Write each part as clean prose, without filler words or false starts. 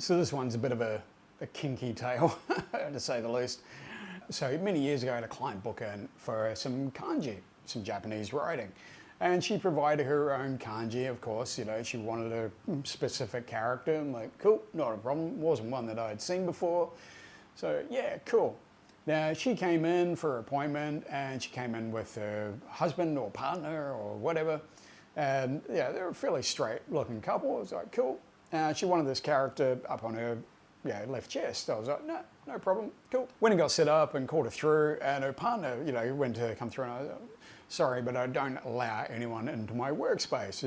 So this one's a bit of a kinky tale, to say the least. So many years ago, I had a client book in for some kanji, some Japanese writing. And she provided her own kanji, of course. You know, she wanted a specific character. I'm like, cool, not a problem. Wasn't one that I had seen before. So yeah, cool. Now, she came in for her appointment, and she came in with her husband or partner or whatever. And yeah, they were a fairly straight looking couple. I was like, cool. She wanted this character up on her left chest. I was like, no problem, cool. When it got set up and called her through, and her partner, went to come through, and I was like, sorry, but I don't allow anyone into my workspace.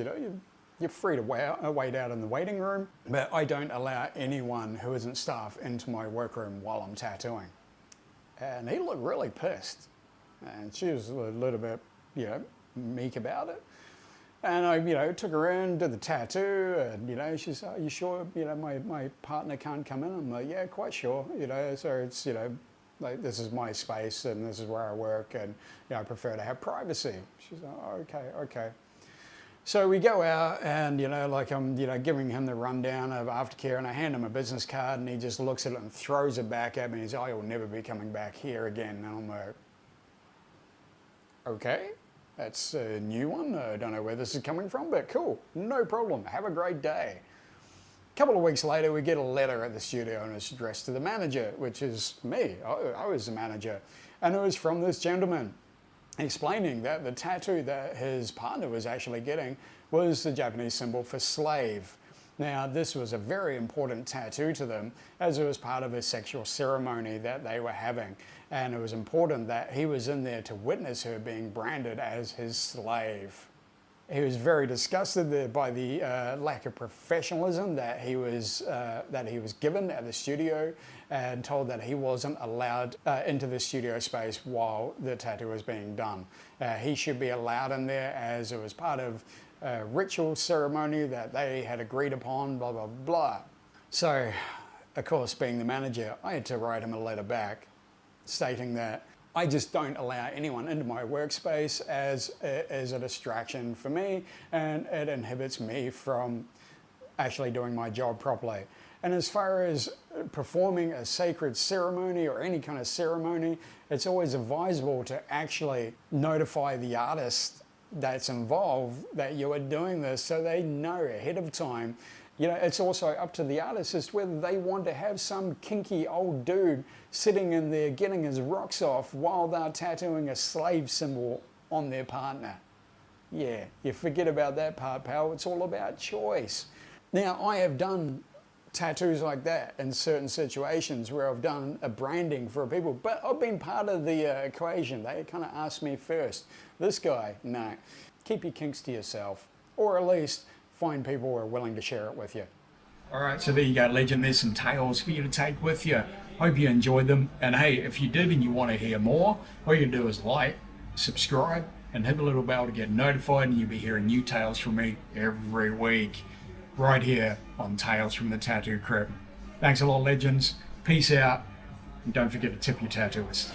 You're free to wait out in the waiting room, but I don't allow anyone who isn't staff into my workroom while I'm tattooing. And he looked really pissed. And she was a little bit, meek about it. And I, took her in, did the tattoo, and, she's, are you sure, my partner can't come in? I'm like, yeah, quite sure, so it's, like, this is my space and this is where I work, and, I prefer to have privacy. She's like, oh, okay. So we go out, and, I'm, giving him the rundown of aftercare, and I hand him a business card, and he just looks at it and throws it back at me. He's like, I will never be coming back here again. And I'm like, okay. That's a new one. I don't know where this is coming from, but cool, no problem. Have a great day. A couple of weeks later, we get a letter at the studio, and it's addressed to the manager, which is me. I was the manager. And it was from this gentleman explaining that the tattoo that his partner was actually getting was the Japanese symbol for slave. Now, this was a very important tattoo to them, as it was part of a sexual ceremony that they were having. And it was important that he was in there to witness her being branded as his slave. He was very disgusted by the lack of professionalism that he was given at the studio, and told that he wasn't allowed into the studio space while the tattoo was being done. He should be allowed in there, as it was part of a ritual ceremony that they had agreed upon, blah, blah, blah. So, of course, being the manager, I had to write him a letter back stating that I just don't allow anyone into my workspace as a distraction for me, and it inhibits me from actually doing my job properly. And as far as performing a sacred ceremony or any kind of ceremony, it's always advisable to actually notify the artist that's involved that you are doing this, so they know ahead of time. It's also up to the artist as to whether they want to have some kinky old dude sitting in there getting his rocks off while they're tattooing a slave symbol on their partner. Yeah, you forget about that part, pal. It's all about choice. Now, I have done tattoos like that in certain situations where I've done a branding for people, but I've been part of the equation. They kind of asked me first. This guy, no. Keep your kinks to yourself, or at least find people who are willing to share it with you. All right, so there you go, legend. There's some tales for you to take with you. Hope you enjoyed them. And hey, if you did and you want to hear more, all you can do is like, subscribe, and hit the little bell to get notified, and you'll be hearing new tales from me every week, right here on Tales from the Tattoo Crypt. Thanks a lot, legends. Peace out. And don't forget to tip your tattooist.